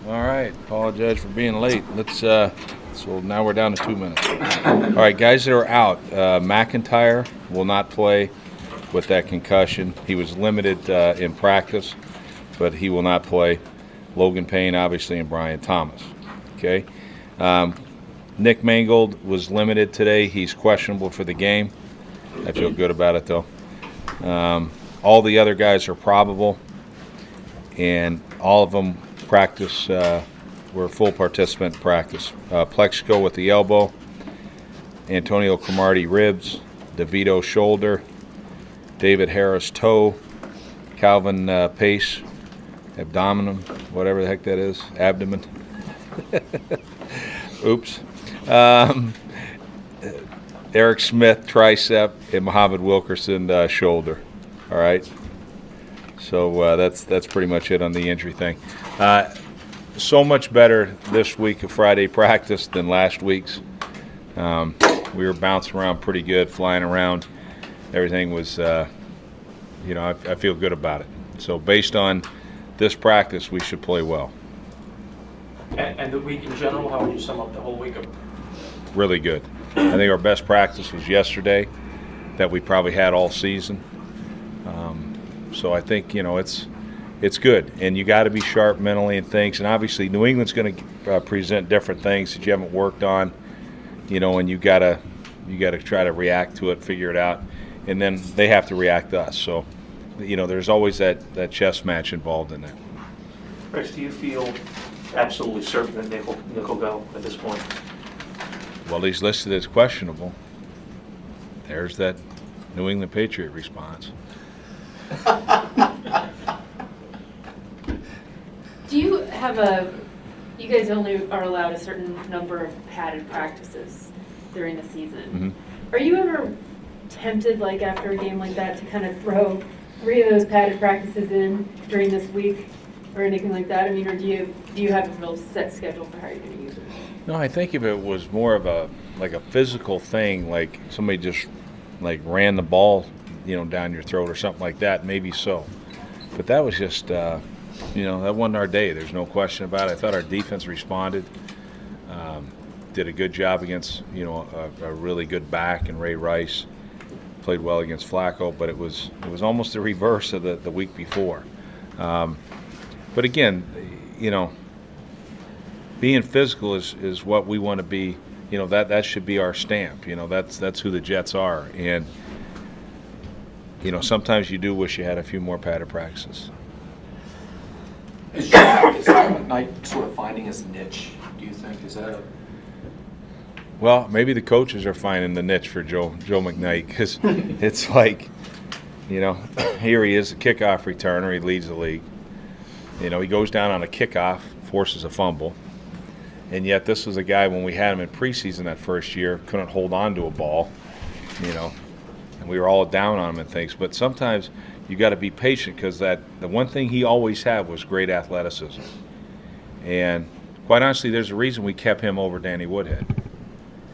All right. Apologize for being late. So now we're down to 2 minutes. All right, guys that are out. McIntyre will not play with that concussion. He was limited in practice, but he will not play. Logan Payne, obviously, and Brian Thomas. Okay. Nick Mangold was limited today. He's questionable for the game. I feel good about it, though. All the other guys are probable, and all of them practice were full participant in practice. Plexico with the elbow, Antonio Cromartie ribs, DeVito shoulder, David Harris toe, Calvin Pace abdomen, whatever the heck that is, abdomen. Oops. Eric Smith tricep, and Muhammad Wilkerson shoulder. All right. So that's pretty much it on the injury thing. So much better this week of Friday practice than last week's. We were bouncing around pretty good, flying around. Everything was, I feel good about it. So based on this practice, we should play well. And the week in general, how would you sum up the whole week of? Really good. I think our best practice was yesterday, that we probably had all season. So I think, it's good. And you got to be sharp mentally and things. And obviously New England's going to present different things that you haven't worked on, and you got to try to react to it, figure it out. And then they have to react to us. So, there's always that chess match involved in that. Rex, do you feel absolutely certain that Nick will go at this point? Well, he's listed as questionable. There's that New England Patriot response. Do you have you guys only are allowed a certain number of padded practices during the season. Mm-hmm. Are you ever tempted, like after a game like that, to kind of throw 3 of those padded practices in during this week or anything like that? I mean, or do you have a real set schedule for how you're going to use it? No, I think if it was more of a physical thing, like somebody just ran the ball, down your throat or something like that, maybe so. But that was just, that wasn't our day. There's no question about it. I thought our defense responded, did a good job against, a really good back, and Ray Rice played well against Flacco. But it was almost the reverse of the week before. But again, being physical is what we want to be. That should be our stamp. That's who the Jets are. And sometimes you do wish you had a few more padded practices. Is Joe McKnight sort of finding his niche, do you think? Is that Well, maybe the coaches are finding the niche for Joe McKnight, because it's like, here he is, a kickoff returner. He leads the league. He goes down on a kickoff, forces a fumble. And yet this was a guy, when we had him in preseason that first year, couldn't hold on to a ball, and we were all down on him and things. But sometimes you got to be patient, because the one thing he always had was great athleticism. And quite honestly, there's a reason we kept him over Danny Woodhead.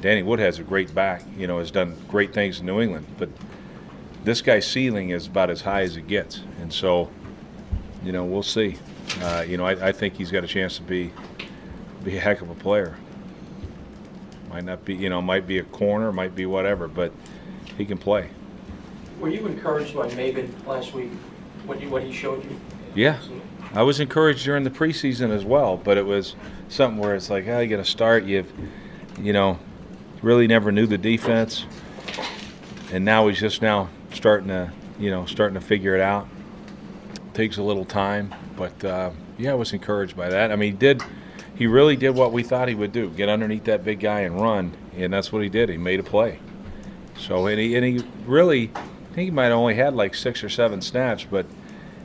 Danny Woodhead's a great back, has done great things in New England. But this guy's ceiling is about as high as it gets. And so, we'll see. I think he's got a chance to be a heck of a player. Might not be, might be a corner, might be whatever, but he can play. Were you encouraged by Maven last week, what he showed you? Yeah, I was encouraged during the preseason as well, but it was something where it's like, you got to start. You've, really never knew the defense, and now he's just now starting to figure it out. Takes a little time, but I was encouraged by that. I mean, he really did what we thought he would do: get underneath that big guy and run, and that's what he did. He made a play. So and he really, I think he might have only had like 6 or 7 snaps, but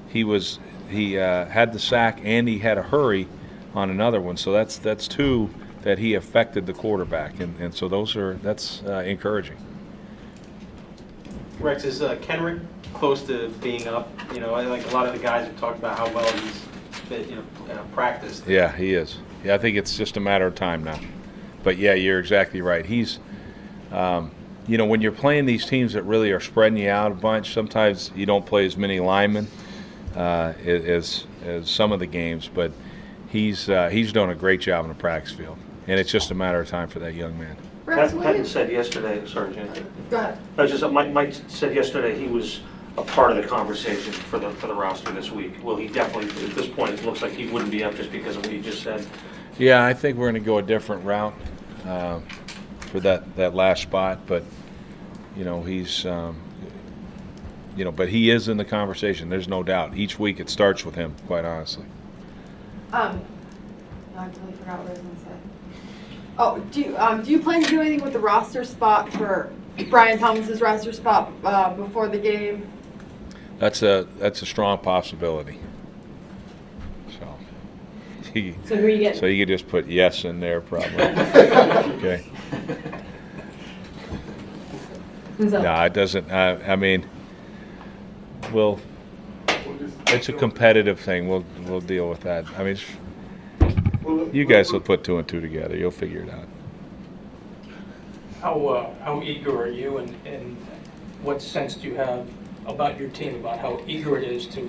he had the sack and he had a hurry on another one. So that's 2 that he affected the quarterback, and so that's encouraging. Rex, is Kenrick close to being up? Like a lot of the guys have talked about how well he's been, practiced. Yeah, he is. Yeah, I think it's just a matter of time now. But yeah, you're exactly right. He's, when you're playing these teams that really are spreading you out a bunch, sometimes you don't play as many linemen as some of the games, but he's doing a great job on the practice field, and it's just a matter of time for that young man. Patton said yesterday, sorry, Jen. Go ahead. Mike said yesterday he was a part of the conversation for the roster this week. Well, he definitely, at this point, it looks like he wouldn't be up just because of what you just said. Yeah, I think we're going to go a different route for that last spot, but he's but he is in the conversation. There's no doubt. Each week it starts with him, quite honestly. I totally forgot what I was going to say. Oh, do you plan to do anything with the roster spot for Brian Thomas's roster spot before the game? That's a strong possibility. So who are you getting? So you could just put yes in there, probably. Okay. Who's up? No, it doesn't. I mean, it's a competitive thing. We'll deal with that. I mean, you guys will put 2 and 2 together. You'll figure it out. How eager are you, and what sense do you have about your team, about how eager it is to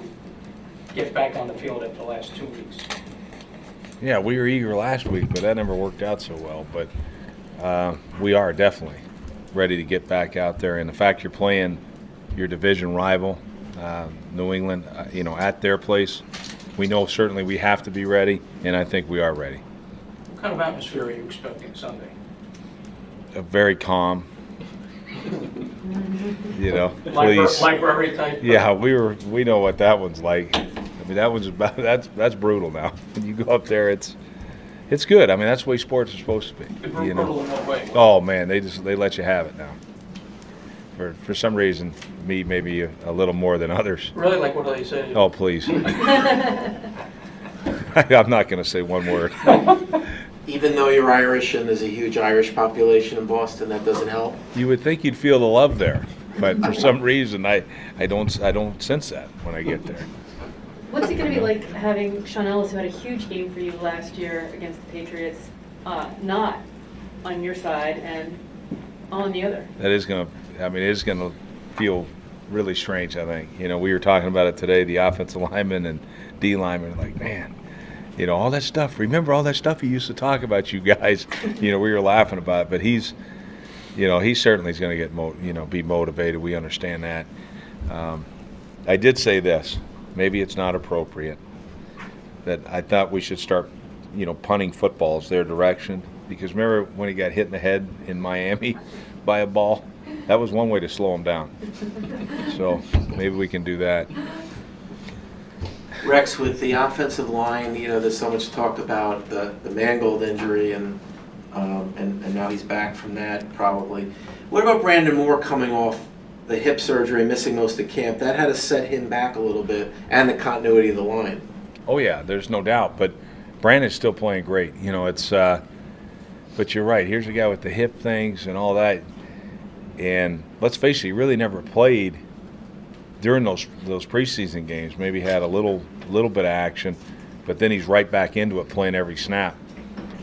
get back on the field after the last 2 weeks? Yeah, we were eager last week, but that never worked out so well. But we are definitely ready to get back out there. And the fact you're playing your division rival, New England, at their place, we know certainly we have to be ready, and I think we are ready. What kind of atmosphere are you expecting Sunday? A very calm, please. Library type? Yeah, we know what that one's like. I mean, that one's that's brutal now. When you go up there, it's good. I mean, that's the way sports are supposed to be. Brutal in what way? Oh man, they let you have it now. For some reason, me maybe a little more than others. Really? Like what do they say? Oh please. I'm not going to say one word. Even though you're Irish and there's a huge Irish population in Boston, that doesn't help. You would think you'd feel the love there, but for some reason, I don't sense that when I get there. What's it going to be like having Sean Ellis, who had a huge game for you last year against the Patriots, not on your side and on the other? It is going to feel really strange, I think. We were talking about it today, the offensive linemen and D linemen, like, man, all that stuff. Remember all that stuff he used to talk about, you guys? We were laughing about it, but he certainly is going to get be motivated. We understand that. I did say this. Maybe it's not appropriate, that I thought we should start, punting footballs their direction. Because remember when he got hit in the head in Miami by a ball? That was one way to slow him down. So maybe we can do that. Rex, with the offensive line, there's so much talk about the Mangold injury, and now he's back from that probably. What about Brandon Moore coming off the hip surgery, missing most of camp? That had to set him back a little bit, and the continuity of the line. Oh yeah, there's no doubt. But Brandon's still playing great. But you're right. Here's a guy with the hip things and all that. And let's face it, he really never played during those preseason games. Maybe had a little bit of action, but then he's right back into it, playing every snap.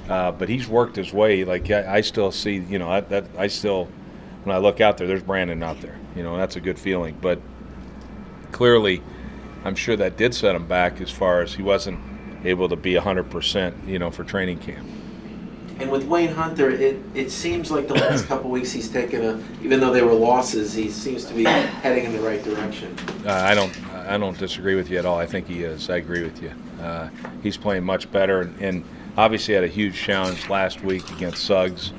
But he's worked his way. Like I still see, I still, when I look out there, there's Brandon out there. That's a good feeling. But clearly, I'm sure that did set him back as far as he wasn't able to be 100%, for training camp. And with Wayne Hunter, it seems like the last couple weeks he's taken even though they were losses, he seems to be heading in the right direction. I don't disagree with you at all. I think he is. I agree with you. He's playing much better, and obviously had a huge challenge last week against Suggs.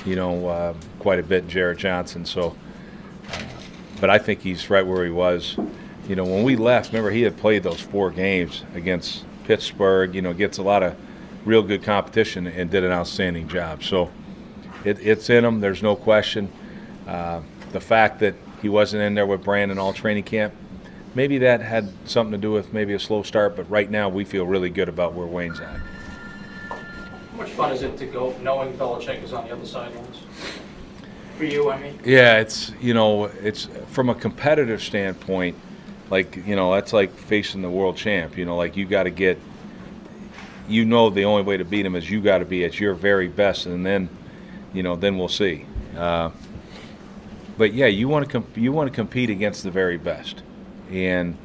Quite a bit, Jarrett Johnson. So, but I think he's right where he was. When we left, remember he had played those 4 games against Pittsburgh. Gets a lot of real good competition and did an outstanding job. So it's in him. There's no question. The fact that he wasn't in there with Brandon all training camp, maybe that had something to do with maybe a slow start. But right now we feel really good about where Wayne's at. How much fun is it to go knowing Belichick is on the other sidelines? For you, I mean? Yeah, it's from a competitive standpoint, that's like facing the world champ. You got to get, the only way to beat him is you got to be at your very best, and then, then we'll see. But yeah, you want to compete against the very best, and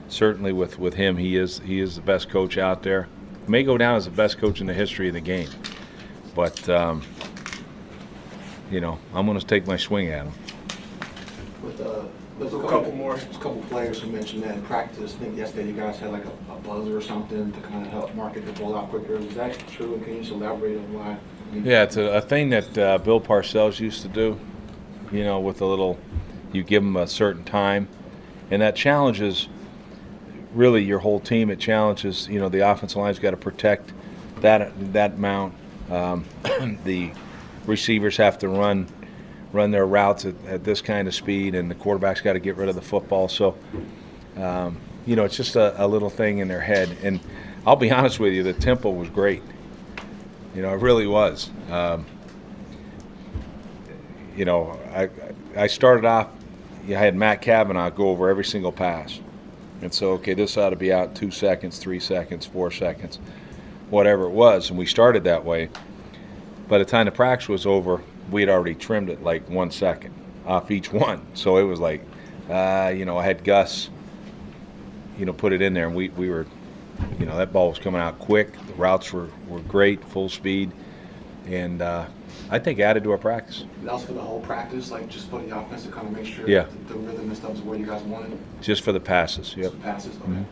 certainly with him, he is the best coach out there. may go down as the best coach in the history of the game. But, you know, I'm going to take my swing at him. With a couple players who mentioned that in practice. I think yesterday you guys had like a buzzer or something to kind of help market the ball out quicker. Is that true? And can you just elaborate on why? Yeah, it's a thing that Bill Parcells used to do, you know, with a little, you give them a certain time. And that challenges really your whole team. It challenges, you know, the offensive line's got to protect that mount. The receivers have to run their routes at this kind of speed, and the quarterback's got to get rid of the football. So, you know, it's just a little thing in their head. And I'll be honest with you, the tempo was great. You know, it really was. You know, I started off, I had Matt Cavanaugh go over every single pass. And so, okay, this ought to be out 2 seconds, 3 seconds, 4 seconds, whatever it was. And we started that way. By the time the practice was over, we had already trimmed it like 1 second off each one. So it was like, you know, I had Gus, you know, put it in there, and we were, you know, that ball was coming out quick. The routes were great, full speed, and I think added to our practice. That was for the whole practice, like just for the offense to kind of make sure Yeah. the rhythm and stuff is where you guys wanted? Just for the passes, yep. Just the passes, okay. Mhm.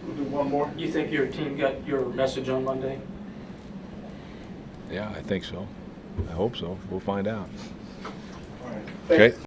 We'll do one more. You think your team got your message on Monday? Yeah, I think so. I hope so. We'll find out. All right. Thanks. Okay.